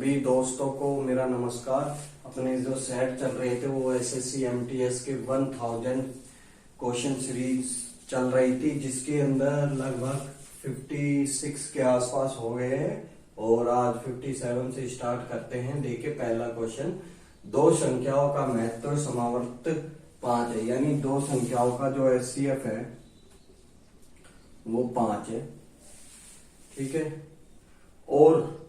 सभी दोस्तों को मेरा नमस्कार। अपने जो सेट चल रहे थे वो एसएससी एमटीएस के 1000 क्वेश्चन सीरीज चल रही थी, जिसके अंदर लगभग 56 के आसपास हो गए हैं और आज 57 से स्टार्ट करते हैं। देखिए पहला क्वेश्चन, दो संख्याओं का महत्व समावर्त 5 है, यानी दो संख्याओं का जो एचसीएफ है वो 5 है, ठीक है। और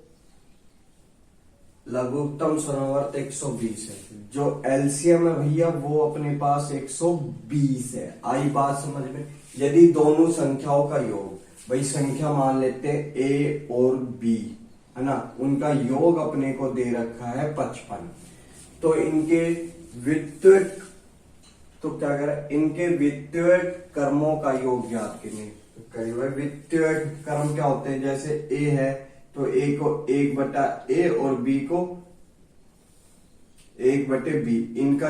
लघुत्तम समावर्त 120 है। जो एलसीएम है भैया वो अपने पास 120 है। आई बात समझ में। यदि दोनों संख्याओं का योग, भाई संख्या मान लेते हैं ए और बी, है ना, उनका योग अपने को दे रखा है 55, तो इनके वित्तीय, तो क्या करें, इनके वित्तीय कर्मों का योग ज्ञात कीजिए। वित्तीय कर्म क्या होते हैं, जैसे ए है तो ए को 1/a और बी को 1/b, इनका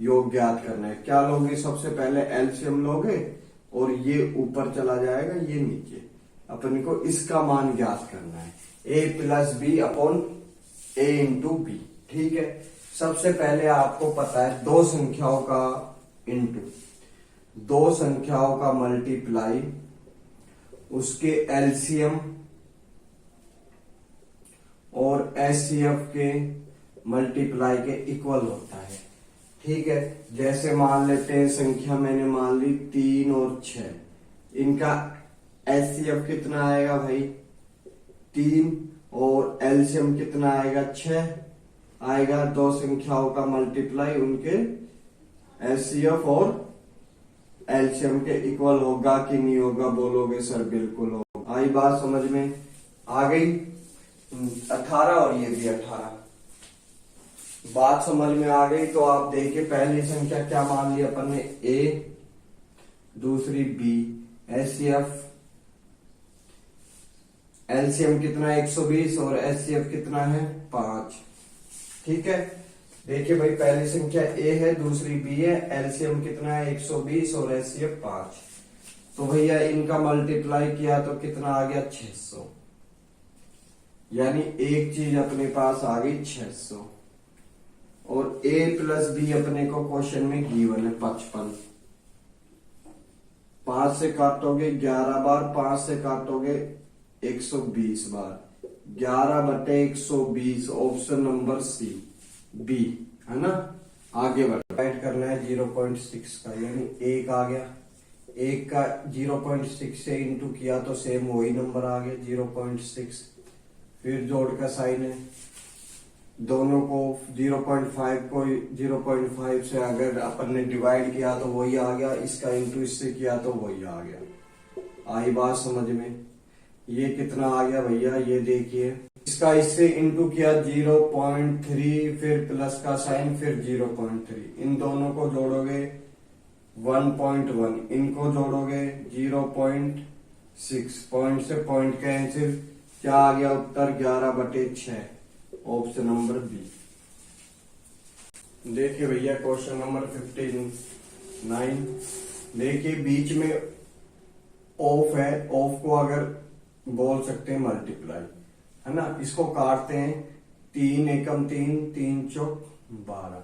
योग ज्ञात करना है। क्या लोगे, सबसे पहले एलसीएम लोगे और ये ऊपर चला जाएगा, ये नीचे, अपन को इसका मान ज्ञात करना है। a+b/a/b, ठीक है। सबसे पहले आपको पता है दो संख्याओं का इंटू दो संख्याओं का मल्टीप्लाई उसके एलसीएम और एचसीएफ के मल्टीप्लाई के इक्वल होता है, ठीक है। जैसे मान लेते हैं संख्या मैंने मान ली 3 और 6, इनका एचसीएफ कितना आएगा भाई 3 और एलसीएम कितना आएगा 6 आएगा। दो संख्याओं का मल्टीप्लाई उनके एचसीएफ और एलसीएम के इक्वल होगा कि नहीं होगा, बोलोगे सर बिल्कुल होगा। आई बात समझ में आ गई। 18 और ये भी 18, बात समझ में आ गई। तो आप देखिए पहली संख्या क्या मान ली अपन ने, ए, दूसरी बी, एचसीएफ एलसीएम कितना 120 और एचसीएफ कितना है 5, ठीक है। देखिए भाई पहली संख्या ए है, दूसरी बी है, एलसीएम कितना है 120 और एचसीएफ 5, तो भैया इनका मल्टीप्लाई किया तो कितना आ गया 600, यानी एक चीज अपने पास आ गई 600। और a+b अपने को क्वेश्चन में गिवन है 55। 5 से काटोगे 11 बार, 5 से काटोगे 120 बार, 11/120, ऑप्शन नंबर सी बी, है ना। आगे बढ़ करना है 0.6 का, यानी 1 आ गया, 1 का 0.6 से इंटू किया तो सेम वही नंबर आ गया 0.6। फिर जोड़ का साइन है, दोनों को 0.5 को 0.5 से अगर अपन ने डिवाइड किया तो वही आ गया, इसका इंटू इससे किया तो वही आ गया। आई बात समझ में। ये कितना आ गया भैया, ये देखिए, इसका इससे इंटू किया 0.3, फिर प्लस का साइन, फिर 0.3, इन दोनों को जोड़ोगे 1.1, इनको जोड़ोगे 0.6, पॉइंट से पॉइंट कैंसिल, क्या आ गया उत्तर 11/6, ऑप्शन नंबर बी। देखिए भैया क्वेश्चन नंबर 59, देखिए बीच में ऑफ है, ऑफ को अगर बोल सकते हैं मल्टीप्लाई, है ना। इसको काटते हैं, 3 एकम 3, 3 चौक 12,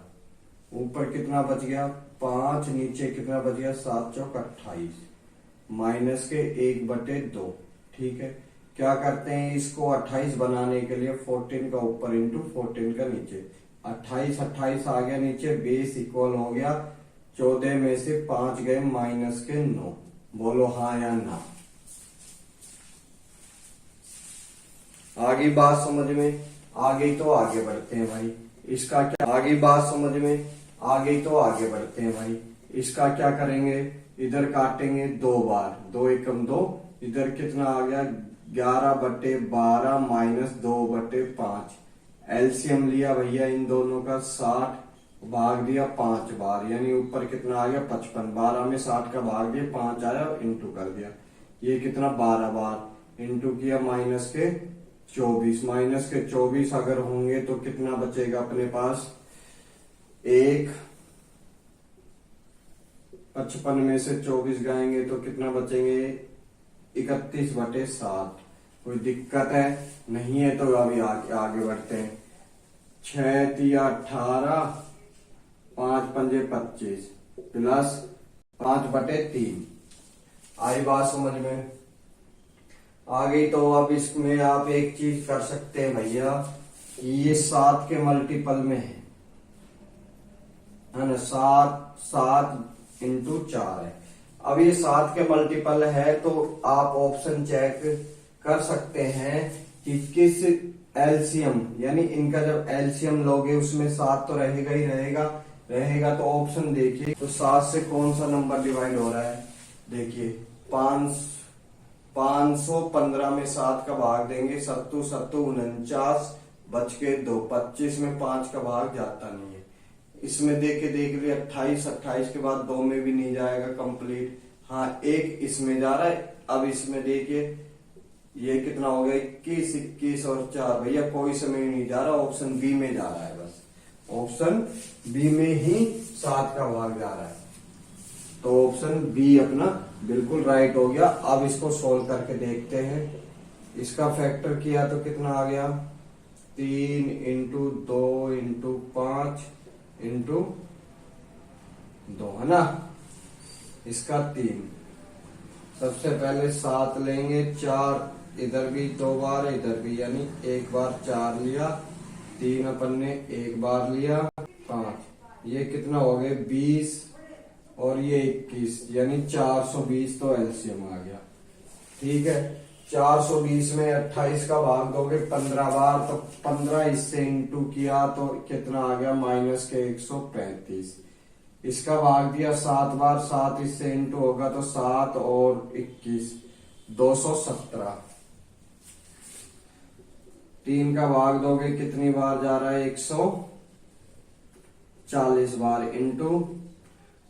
ऊपर कितना बच गया 5, नीचे कितना बच गया 7 चौक 28, माइनस के 1/2, ठीक है। क्या करते हैं, इसको 28 बनाने के लिए 14 का ऊपर इंटू 14 का नीचे, 28 आ गया नीचे, बेस इक्वल हो गया 14 में से 5 गए माइनस के 9, बोलो हाँ या ना। आगे बात समझ में आ गई तो आगे बढ़ते हैं भाई। इसका क्या, आगे बात समझ में आ गई तो आगे बढ़ते हैं भाई। इसका क्या करेंगे, इधर काटेंगे 2 बार, 2 एकम 2, इधर कितना आ गया 11/12 माइनस 2/5, एलसीएम लिया भैया इन दोनों का 60, भाग दिया 5 बार, यानी ऊपर कितना आ गया 55, 12 में 60 का भाग दिया 5 आया, इंटू कर दिया, ये कितना 12 बार, इंटू किया माइनस के 24, माइनस के 24 अगर होंगे तो कितना बचेगा अपने पास, 1, 55 में से 24 गाएंगे तो कितना बचेंगे 31/7, कोई दिक्कत है? नहीं है तो अभी आगे बढ़ते हैं। 6 तिया 18, 5 पंजे 25 प्लस 5/3। आई बात समझ में? आ गई। तो अब इसमें आप एक चीज कर सकते हैं भैया, ये 7 के मल्टीपल में है ना? 7 इंटू 4 है। अब ये 7 के मल्टीपल है तो आप ऑप्शन चेक कर सकते हैं कि किस एलसीएम, यानी इनका जब एलसीएम लोगे उसमें 7 तो रहेगा ही रहेगा। तो ऑप्शन देखिए, तो 7 से कौन सा नंबर डिवाइड हो रहा है? देखिए 515 में 7 का भाग देंगे, 7 7 49 बच के 2, 25 में 5 का भाग जाता नहीं है। इसमें देख लिए 28 के बाद 2 में भी नहीं जाएगा कंप्लीट। हाँ, 1 इसमें जा रहा है। अब इसमें देखिए ये कितना हो गया, 21 और 4, भैया कोई समय नहीं जा रहा, ऑप्शन बी में जा रहा है। बस ऑप्शन बी में ही 7 का भाग जा रहा है। तो ऑप्शन बी अपना बिल्कुल राइट हो गया। अब इसको सोल्व करके देखते हैं। इसका फैक्टर किया तो कितना आ गया, 3 इंटू 2 इंटू 5 इंटू 2, है ना? इसका 3। सबसे पहले 7 लेंगे, 4 इधर भी 2 बार, इधर भी, यानी 1 बार 4 लिया, 3 अपन ने 1 बार लिया, 5। ये कितना हो गया 20 और ये 21, यानी 420। तो एलसीएम आ गया। ठीक है, 420 में 28 का भाग दोगे 15 बार, तो 15 इससे इंटू किया तो कितना आ गया, माइनस के 135। इसका भाग दिया 7 बार, 7 इससे इंटू होगा तो 7 और 21 217। 3 का भाग दोगे कितनी बार जा रहा है, 140 बार इंटू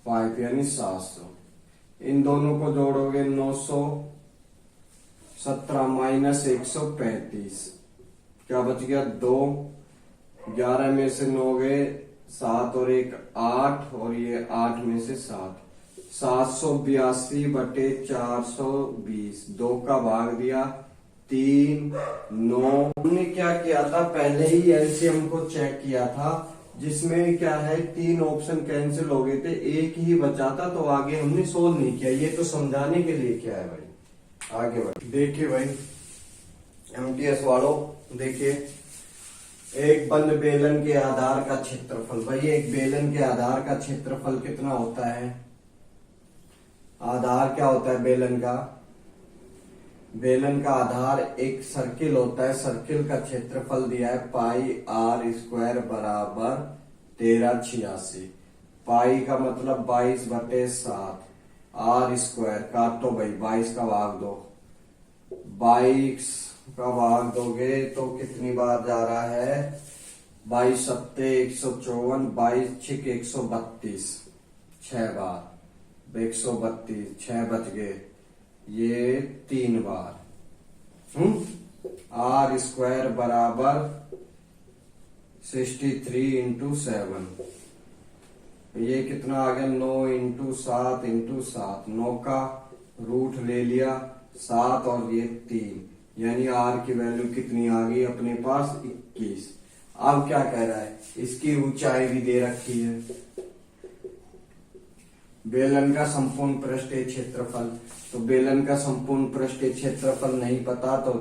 5 यानी 700। इन दोनों को जोड़ोगे 917 माइनस 135, क्या बच गया 2। 11 में से 9 गए, 7 और 1 8, और ये 8 में से 7, 782/420। 2 का भाग दिया 3, 9। हमने क्या किया था, पहले ही एलसीएम को चेक किया था, जिसमें क्या है 3 ऑप्शन कैंसिल हो गए थे, एक ही बचा था। तो आगे हमने सोल्व नहीं किया। ये तो समझाने के लिए क्या है भाई, आगे बढ़। देखिए भाई एमटीएस वालों, देखिए एक बंद बेलन के आधार का क्षेत्रफल। भाई एक बेलन के आधार का क्षेत्रफल कितना होता है? आधार क्या होता है बेलन का? बेलन का आधार एक सर्किल होता है। सर्किल का क्षेत्रफल दिया है πr² बराबर 1386। पाई का मतलब 22/7, r² काटो भाई, 22 का भाग दो, 22 का भाग दोगे तो कितनी बार जा रहा है, 22 सत्ते 154, 22 छिक 132, 6 बार 132, 6 बच गए, ये 3 बार। r² बराबर 63 इंटू 7, ये कितना आ गया 9 इंटू 7 इंटू 7, 9 का रूट ले लिया 7 और ये 3, यानी r की वैल्यू कितनी आ गई अपने पास 21। अब क्या कह रहा है, इसकी ऊंचाई भी दे रखी है, बेलन का संपूर्ण पृष्ठीय क्षेत्रफल। तो बेलन का संपूर्ण पृष्ठीय क्षेत्रफल नहीं पता तो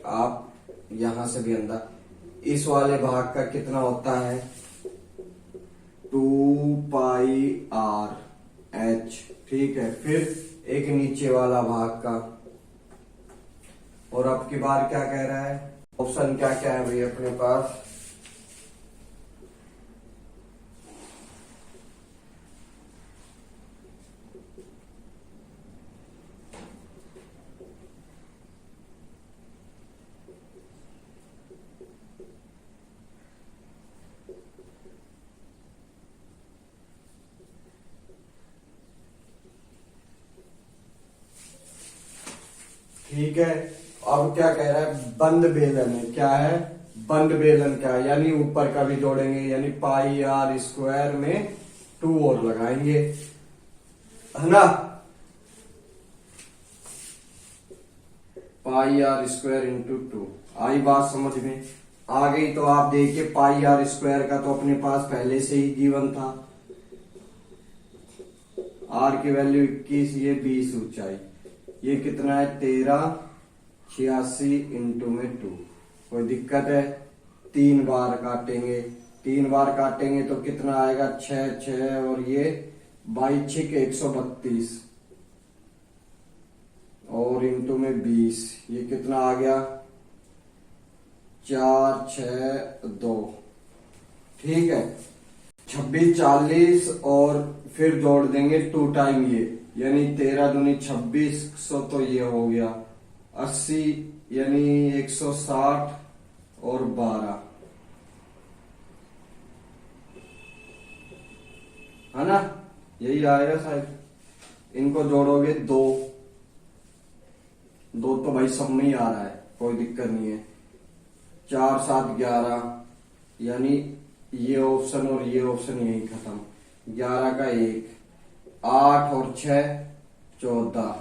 आप यहां से भी अंदर, इस वाले भाग का कितना होता है 2πr/h। ठीक है, फिर एक नीचे वाला भाग का। और अब की बार क्या कह रहा है, ऑप्शन क्या क्या है भाई अपने पास, ठीक है। अब क्या कह रहा है, बंद बेलन है, क्या है बंद बेलन, क्या है यानी ऊपर का भी जोड़ेंगे, यानी πr² में 2 और लगाएंगे, है ना। पाई आर स्क्वायर इंटू 2। आई बात समझ में आ गई? तो आप देखिए पाई आर स्क्वायर का तो अपने पास पहले से ही गिवन था, आर की वैल्यू 21, ये 20 ऊंचाई, ये कितना है 13, 86 इंटू में 2। कोई दिक्कत है? 3 बार काटेंगे, 3 बार काटेंगे तो कितना आएगा 6 6 और ये 22 6 के 132 और इंटू में 20, ये कितना आ गया 4 6 2। ठीक है, 26 40 और फिर जोड़ देंगे 2 टाइम ये, यानी 13 दूनी 26 100, तो ये हो गया 80 यानी 160 और 12, है ना? यही आएगा शायद। इनको जोड़ोगे 2 2 तो भाई सब में ही आ रहा है, कोई दिक्कत नहीं है। 4 7 11 यानी ये ऑप्शन और ये ऑप्शन यही खत्म। 11 का 1, 8 और 6 14।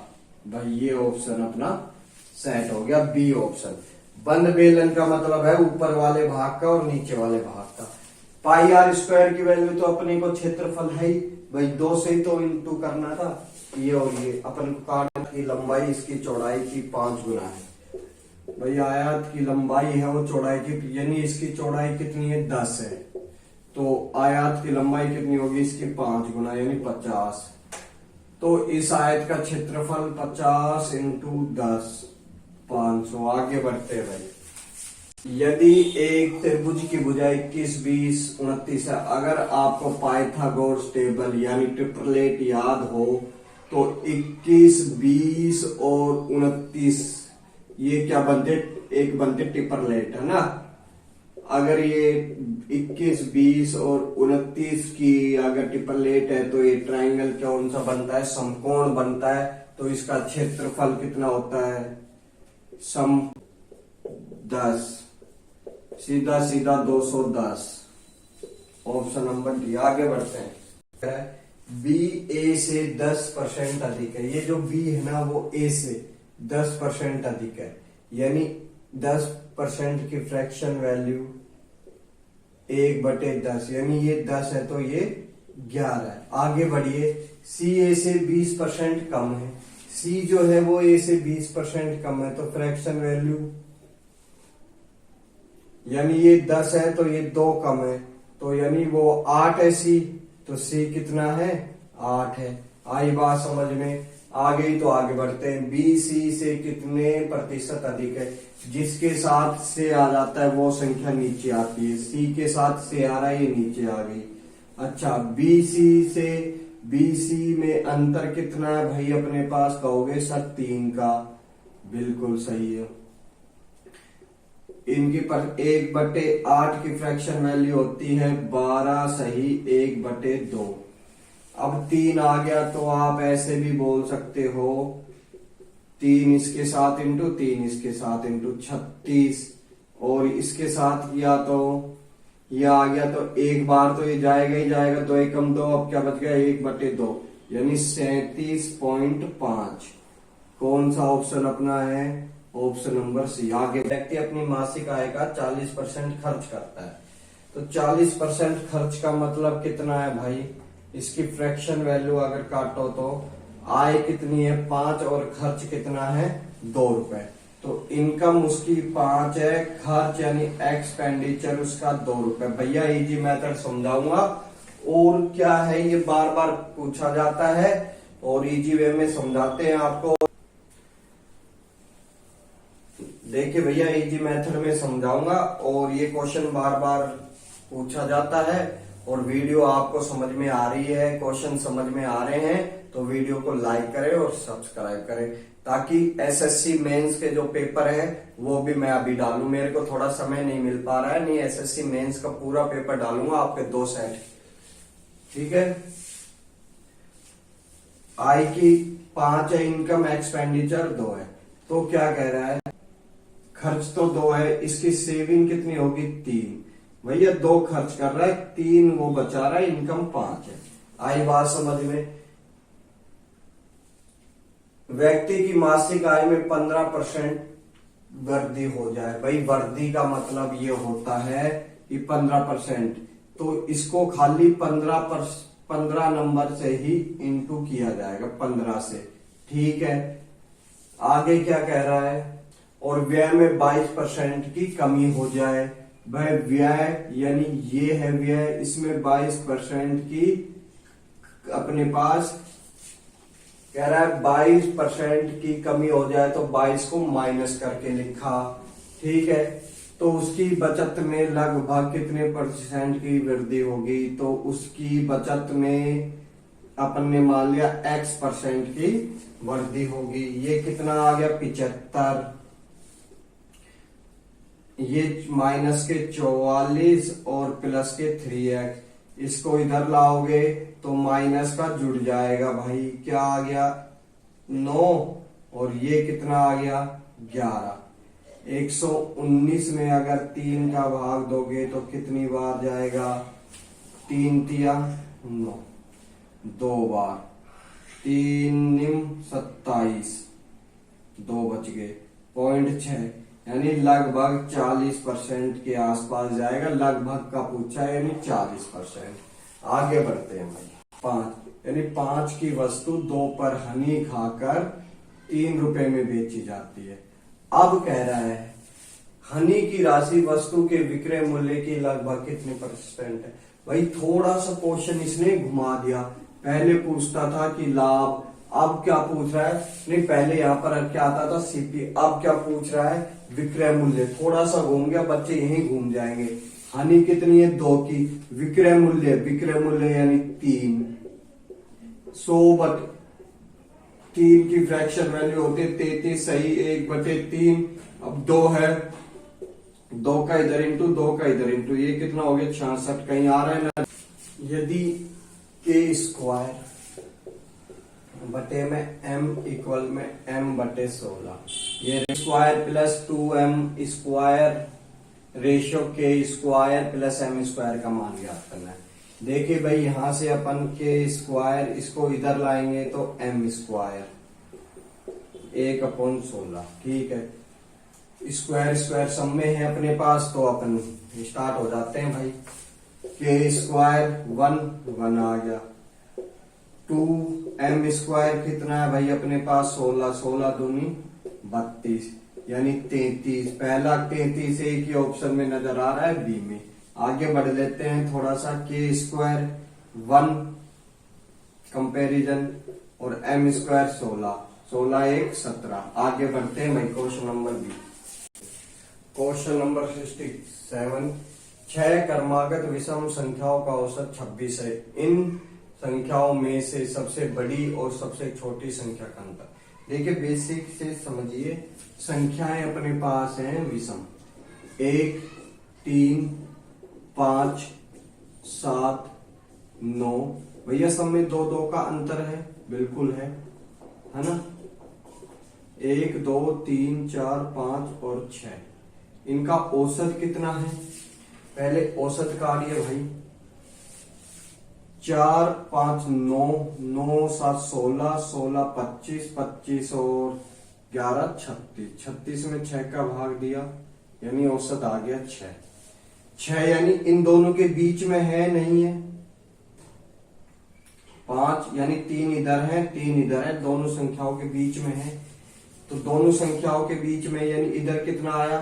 भाई ये ऑप्शन अपना सेट हो गया, बी ऑप्शन। बंद बेलन का मतलब है ऊपर वाले भाग का और नीचे वाले भाग का। पाई आर स्क्वायर की वैल्यू तो अपने को क्षेत्रफल है ही भाई, 2 से ही तो इंटू करना था। ये और ये अपन काट की लंबाई इसकी चौड़ाई की 5 गुना है भाई। आयत की लंबाई है वो चौड़ाई की, यानी इसकी चौड़ाई कितनी है 10 है, तो आयत की लंबाई कितनी होगी इसकी 5 गुना यानी 50। तो इस आयत का क्षेत्रफल 50 इंटू 10 500। आगे बढ़ते हैं भाई। यदि एक त्रिभुज की भुजा 21 20 29 है, अगर आपको पाइथागोरस टेबल यानी ट्रिपलेट याद हो तो 21 20 और 29 ये क्या बनते, एक बनते ट्रिपलेट, है ना? अगर ये 21 20 और 29 की अगर ट्रिपलेट है तो ये ट्रायंगल कौन सा बनता है, समकोण बनता है। तो इसका क्षेत्रफल कितना होता है, सम 10, सीधा सीधा 210, ऑप्शन नंबर डी। आगे बढ़ते हैं। बी ए से 10% अधिक है, ये जो बी है ना वो ए से 10% अधिक है, यानी 10% की फ्रैक्शन वैल्यू 1/10, यानी ये 10 है तो ये 11 है। आगे बढ़िए। सी ए से 20% कम है, सी जो है वो ए से 20% कम है, तो फ्रैक्शन वैल्यू यानी ये 10 है तो ये 2 कम है, तो यानी वो 8 है सी, तो सी कितना है 8 है। आई बात समझ में आ गई? तो आगे बढ़ते हैं। बी सी से कितने प्रतिशत अधिक है, जिसके साथ से आ जाता है वो संख्या नीचे आती है। सी के साथ से आ रहा है, ये नीचे आ गई। अच्छा, बी सी से बी सी में अंतर कितना है भाई अपने पास, कहोगे सर 3 का, बिल्कुल सही है। इनकी पर 1/8 की फ्रैक्शन वैल्यू होती है 12, सही 1/2। अब 3 आ गया तो आप ऐसे भी बोल सकते हो 3 इसके साथ इंटू 3 इसके साथ इंटू 36, और इसके साथ किया तो ये आ गया, तो एक बार तो ये जाएगा ही जाएगा, 2 एकम 2, अब क्या बच गया 1/2 यानी 37.5। कौन सा ऑप्शन अपना है, ऑप्शन नंबर सी। आगे व्यक्ति अपनी मासिक आय का 40% खर्च करता है, तो 40% खर्च का मतलब कितना है भाई, इसकी फ्रैक्शन वैल्यू अगर काटो तो आय कितनी है 5 और खर्च कितना है 2 रुपए। तो इनकम उसकी 5 है, खर्च यानी एक्सपेंडिचर उसका 2 रुपए। भैया इजी मेथड समझाऊंगा, और क्या है ये बार बार पूछा जाता है और इजी वे में समझाते हैं आपको। देखिए भैया इजी मेथड में समझाऊंगा और ये क्वेश्चन बार बार पूछा जाता है, और वीडियो आपको समझ में आ रही है, क्वेश्चन समझ में आ रहे हैं तो वीडियो को लाइक करें और सब्सक्राइब करें, ताकि एसएससी मेंस के जो पेपर है वो भी मैं अभी डालूं। मेरे को थोड़ा समय नहीं मिल पा रहा है, नहीं एसएससी मेंस का पूरा पेपर डालूंगा आपके 2 सेट। ठीक है। आय की 5 है, इनकम एक्सपेंडिचर 2 है, तो क्या कह रहा है, खर्च तो 2 है, इसकी सेविंग कितनी होगी 3। भैया 2 खर्च कर रहा है, 3 वो बचा रहा है, इनकम 5 है। आई बात समझ में। व्यक्ति की मासिक आय में 15% वृद्धि हो जाए। भाई वृद्धि का मतलब ये होता है कि 15%, तो इसको खाली 15 नंबर से ही इंटू किया जाएगा 15 से। ठीक है, आगे क्या कह रहा है, और व्यय में 22% की कमी हो जाए। वह व्यय यानी ये है व्यय, इसमें 22% की अपने पास कह रहा है 22% की कमी हो जाए, तो 22 को माइनस करके लिखा। ठीक है, तो उसकी बचत में लगभग कितने % की वृद्धि होगी, तो उसकी बचत में अपन ने मान लिया X% की वृद्धि होगी। ये कितना आ गया 75, ये माइनस के 44 और प्लस के 3x, इसको इधर लाओगे तो माइनस का जुड़ जाएगा भाई, क्या आ गया 9, और ये कितना आ गया 11। 119 में अगर 3 का भाग दोगे तो कितनी बार जाएगा, 3 तिया 9, 2 बार, 3 निम 27, 2 बच गए, 0.6, यानी लगभग 40% के आसपास जाएगा। लगभग का पूछा है यानी 40%। आगे बढ़ते हैं भाई, 5 यानी 5 की वस्तु 2 पर हनी खाकर 3 रुपए में बेची जाती है। अब कह रहा है हनी की राशि वस्तु के विक्रय मूल्य की लगभग कितने % है। भाई थोड़ा सा क्वेश्चन इसने घुमा दिया, पहले पूछता था कि लाभ, अब क्या पूछ रहा है, नहीं पहले यहाँ पर क्या आता था सीपी, अब क्या पूछ रहा है विक्रय मूल्य। थोड़ा सा घूम गया, बच्चे यहीं घूम जाएंगे। हानि कितनी है 2 की, विक्रय मूल्य यानी 3, 100/3 की फ्रैक्शन वैल्यू होती है 33, सही 1/3। अब 2 है, 2 का इधर इंटू 2 का इधर इंटू, ये कितना हो गया 66, कहीं आ रहा है ना। यदि k² बटे में m इक्वल में m/16, ये square plus 2m² ratio k² plus m² का मान ज्ञात करना है। देखिए भाई यहां से अपन k² इसको इधर लाएंगे तो m² 1/16। ठीक है, स्क्वायर सब में है अपने पास, तो अपन स्टार्ट हो जाते हैं भाई। k² 1 आ गया, 2m² कितना है भाई अपने पास 16 दूनी 32, यानी 33। पहला 33 एक ही ऑप्शन में नजर आ रहा है बी में। आगे बढ़ लेते हैं थोड़ा सा, k² 1 कंपैरिजन और m² 16 1 17। आगे बढ़ते हैं भाई question number B. Question number 67, 6 क्रमागत विषम संख्याओं का औसत 26 है। इन संख्याओं में से सबसे बड़ी और सबसे छोटी संख्या का अंतर। देखिए बेसिक से समझिए, संख्याएं अपने पास हैं विषम, 1 3 5 7 9। भैया सब में 2 का अंतर है, बिल्कुल है ना। 1 2 3 4 5 और 6, इनका औसत कितना है, पहले औसत काटिए भाई। 4 5 9 9 7 16 16 25 25 और 11 36, 36 में 6 का भाग दिया, यानी औसत आ गया 6। यानी इन दोनों के बीच में है नहीं है, 5 यानी 3 इधर है 3 इधर है, दोनों संख्याओं के बीच में है। तो दोनों संख्याओं के बीच में यानी इधर कितना आया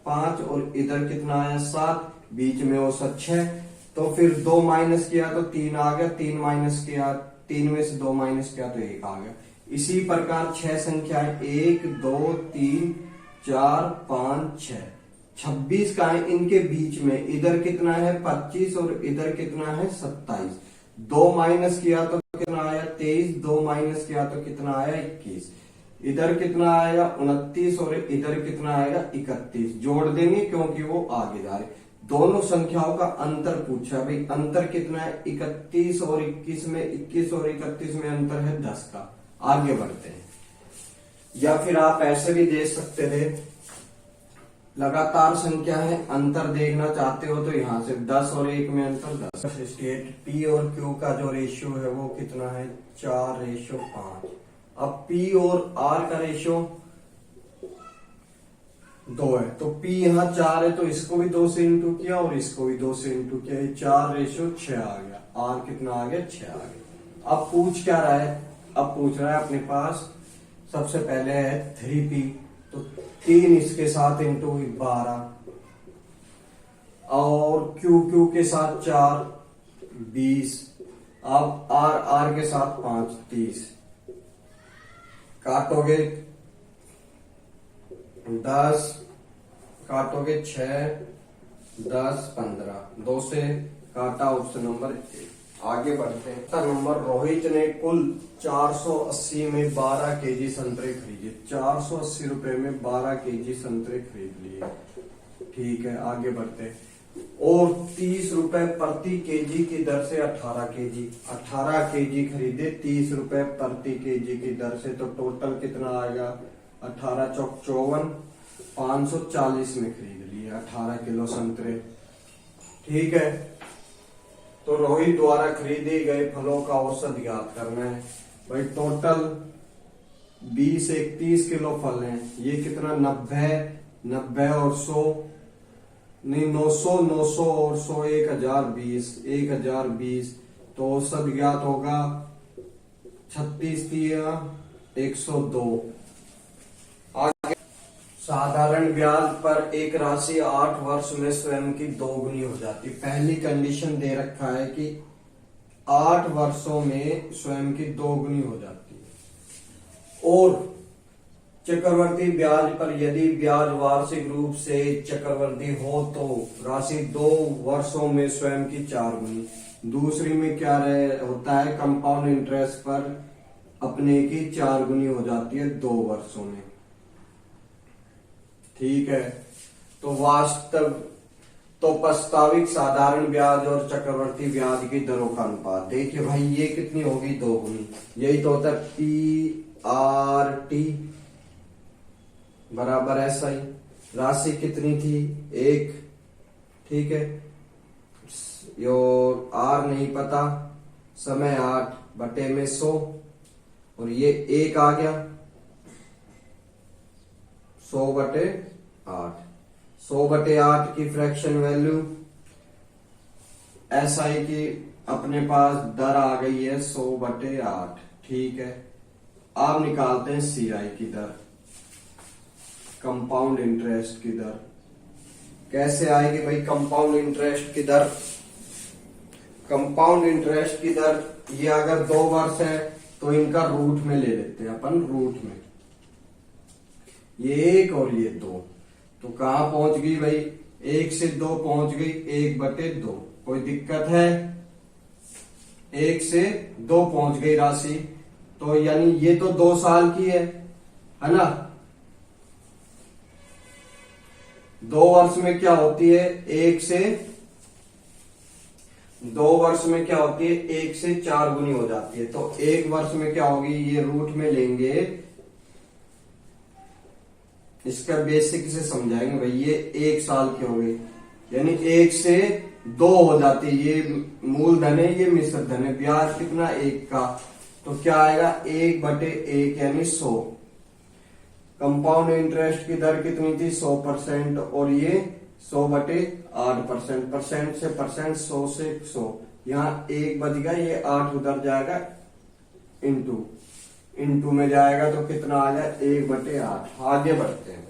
5 और इधर कितना आया 7, बीच में औसत 6। तो फिर 2 माइनस किया तो 3 आ गया, 3 माइनस किया, 3 में से 2 माइनस किया तो 1 आ गया। इसी प्रकार 6 संख्याएं 1 2 3 4 5 6, 26 का है इनके बीच में, इधर कितना है 25 और इधर कितना है 27। 2 माइनस किया तो कितना आया 23, 2 माइनस किया तो कितना आया 21, इधर कितना आएगा 29 और इधर कितना आएगा 31। जोड़ देंगे क्योंकि वो आगे जा रहे। दोनों संख्याओं का अंतर पूछा भाई, अंतर कितना है 31 और 21 में, 21 और 31 में अंतर है 10 का। आगे बढ़ते हैं, या फिर आप ऐसे भी दे सकते थे, लगातार संख्या है, अंतर देखना चाहते हो तो यहां से 10 और 1 में अंतर 10। स्टेट P और Q का जो रेशियो है वो कितना है 4:5। अब P और R का रेशियो 2 है, तो P यहाँ 4 है, तो इसको भी 2 से इंटू किया और इसको भी 2 से इंटू किया, ये 4:6 आ गया। R कितना आ गया? 6 आ गया। अब पूछ क्या रहा है? अब पूछ रहा है अपने पास सबसे पहले है 3P, तो 3 इसके साथ इंटू 12 और Q के साथ 4 20, अब R के साथ 5 30, काटोगे 10, काटोगे 6 10 15, 2 से काटा, ऑप्शन नंबर 1। आगे बढ़ते हैं। नंबर, रोहित ने कुल 480 में 12 केजी संतरे खरीदे। 480 रुपए में 12 केजी संतरे खरीद लिए। ठीक है, आगे बढ़ते हैं। और 30 रुपए प्रति केजी की दर से 18 केजी खरीदे 30 रुपए प्रति केजी की दर से, तो टोटल कितना आएगा? 18 चौक 54, 540 में खरीद लिए 18 किलो संतरे। ठीक है, तो रोहित द्वारा खरीदे गए फलों का औसत ज्ञात करना है। भाई टोटल 20 31 किलो फल हैं, ये कितना? 90 और 100 नहीं, 900 और 100 1020, तो औसत ज्ञात होगा 36 102। आगे, साधारण ब्याज पर एक राशि 8 वर्ष में स्वयं की दोगुनी हो जाती। पहली कंडीशन दे रखा है कि 8 वर्षों में स्वयं की दोगुनी हो जाती है। और चक्रवर्ती ब्याज पर यदि ब्याज वार्षिक रूप से चक्रवर्ती हो तो राशि 2 वर्षों में स्वयं की 4 गुनी। दूसरी में क्या होता है? कंपाउंड इंटरेस्ट पर अपने की 4 गुनी हो जाती है 2 वर्षों में। ठीक है, तो प्रस्ताविक साधारण ब्याज और चक्रवर्ती ब्याज की दरों का अनुपात देखिए भाई, ये कितनी होगी? 2 गुनी। यही तो होता है PRT बराबर SI। राशि कितनी थी? 1। ठीक है, और R नहीं पता, समय 8 बटे में 100, और ये 1 आ गया 100 बटे 8। 100 बटे 8 की फ्रैक्शन वैल्यू SI की अपने पास दर आ गई है 100 बटे 8। ठीक है, आप निकालते हैं CI की दर, कंपाउंड इंटरेस्ट की दर। कैसे आएगी भाई कंपाउंड इंटरेस्ट की दर? कंपाउंड इंटरेस्ट की दर, ये अगर 2 वर्ष है तो इनका रूट में ले लेते हैं अपन, रूट में ये 1 और ये 2, तो कहां पहुंच गई भाई? 1 से 2 पहुंच गई 1 बटे 2। कोई दिक्कत है? 1 से 2 पहुंच गई राशि, तो यानी ये तो 2 साल की है ना? 2 वर्ष में क्या होती है? 1 से 2 वर्ष में क्या होती है? 1 से 4 गुनी हो जाती है। तो 1 वर्ष में क्या होगी? ये रूट में लेंगे, इसका बेसिक से समझाएंगे भाई। ये 1 साल की हो गई, यानी 1 से 2 हो जाती है। ये मूलधन है, ये मिश्र धन है। ब्याज कितना? 1 का, तो क्या आएगा? 1 बटे 1 यानी 100। कंपाउंड इंटरेस्ट की दर कितनी थी? 100%, और ये 100 बटे 8%। परसेंट से परसेंट, 100 से 100, यहाँ 1 बच गया, ये 8 उधर जाएगा, इंटू में जाएगा, तो कितना आ जाए? 1 बटे 8। आगे बढ़ते हैं।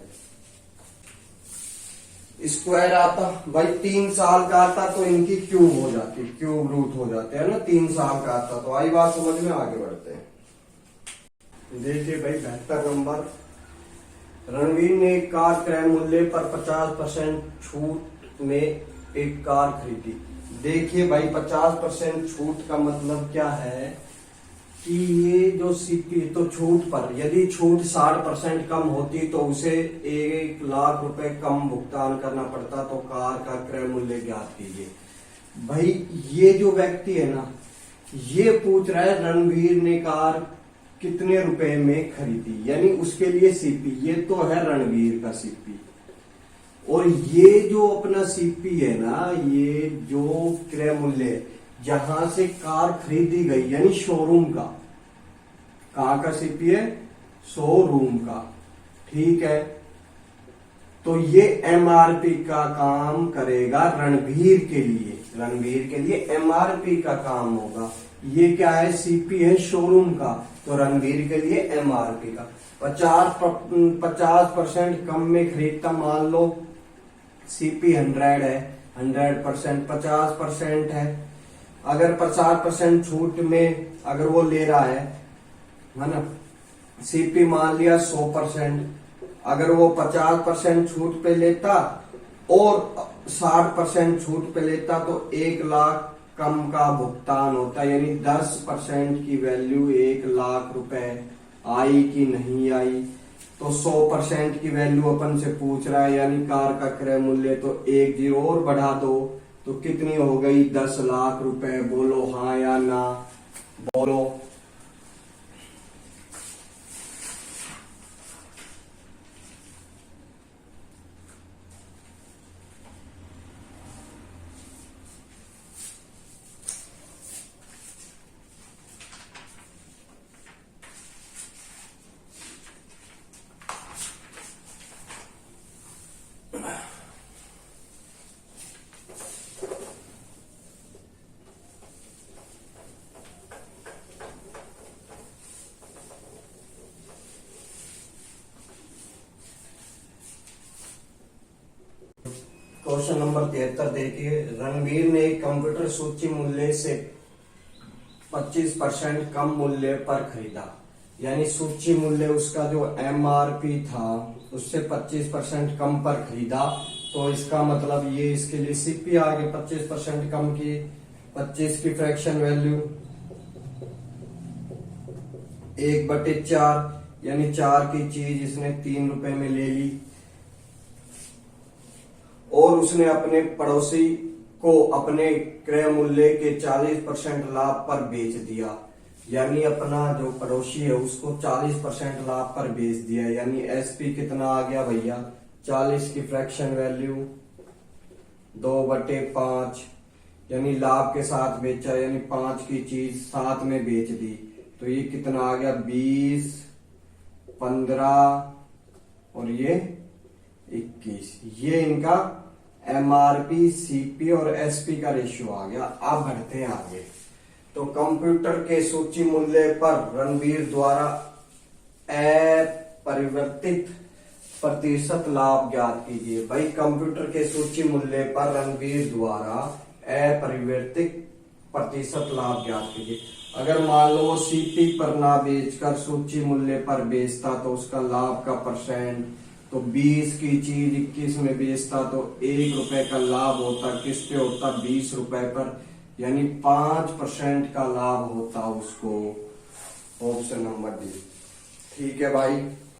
स्क्वायर आता भाई, 3 साल का आता तो इनकी क्यूब हो जाती, क्यूब रूट हो जाते हैं ना। 3 साल का आता तो आई बात समझ में। आगे बढ़ते हैं। देखिए भाई 72 नंबर, रणवीर ने एक कार क्रय मूल्य पर 50% छूट में एक कार खरीदी। देखिए भाई 50% छूट का मतलब क्या है कि ये जो सीपी, तो छूट पर यदि छूट 60% कम होती तो उसे 1 लाख रुपए कम भुगतान करना पड़ता। तो कार का क्रय मूल्य ज्ञात कीजिए। भाई ये जो व्यक्ति है ना, ये पूछ रहा है रणवीर ने कार कितने रुपए में खरीदी, यानी उसके लिए सीपी। ये तो है रणवीर का सीपी, और ये जो अपना सीपी है ना, ये जो क्रय मूल्य जहां से कार खरीदी गई, यानी शोरूम का। कहां का सीपी है? शोरूम का। ठीक है, तो ये एमआरपी का काम करेगा रणवीर के लिए, रणवीर के लिए एमआरपी का काम होगा। ये क्या है, सीपी है शोरूम का, तो रणवीर के लिए एमआरपी का 50% कम में खरीदता, मान लो सीपी 100 है, 100% 50% है। अगर 50% छूट में अगर वो ले रहा है ना, सीपी मान लिया 100%, अगर वो 50% छूट पे लेता और 60% छूट पे लेता तो 1 लाख कम का भुगतान होता, यानी 10% की वैल्यू 1 लाख रुपए आई कि नहीं आई। तो 100% की वैल्यू अपन से पूछ रहा है, यानी कार का क्रय मूल्य, तो 1 जीरो और बढ़ा दो तो कितनी हो गई, 10 लाख रुपए। बोलो हाँ या ना, बोलो। क्वेश्चन नंबर 73 देखिए, रणवीर ने एक कंप्यूटर सूची मूल्य से 25% कम मूल्य पर खरीदा, यानी सूची मूल्य उसका जो एमआरपी था उससे 25% कम पर खरीदा। तो इसका मतलब ये इसके लिए सीपी आ गए 25% कम की, 25 की फ्रैक्शन वैल्यू 1/4, यानी 4 की चीज इसने 3 रुपए में ले ली और उसने अपने पड़ोसी को अपने क्रय मूल्य के 40% लाभ पर बेच दिया, यानी अपना जो पड़ोसी है उसको 40% लाभ पर बेच दिया, यानी एसपी कितना आ गया भैया, 40 की फ्रैक्शन वैल्यू 2/5, यानी लाभ के साथ बेचा, यानी 5 की चीज 7 में बेच दी। तो ये कितना आ गया, 20, 15 और ये 21। ये इनका एमआरपी, सीपी और एसपी का रेशियो आ गया। अब बढ़ते हैं आगे। तो कंप्यूटर के सूची मूल्य पर रणवीर द्वारा अपरिवर्तित प्रतिशत लाभ ज्ञात कीजिए। भाई कंप्यूटर के सूची मूल्य पर रणवीर द्वारा अपरिवर्तित प्रतिशत लाभ ज्ञात कीजिए। अगर मान लो वो सीपी पर ना बेचकर सूची मूल्य पर बेचता तो उसका लाभ का परसेंट, तो 20 की चीज 21 में बेचता तो 1 रुपए का लाभ होता, किस पे होता, 20 रुपए पर, यानी 5% का लाभ होता उसको। ऑप्शन नंबर डी ठीक है भाई।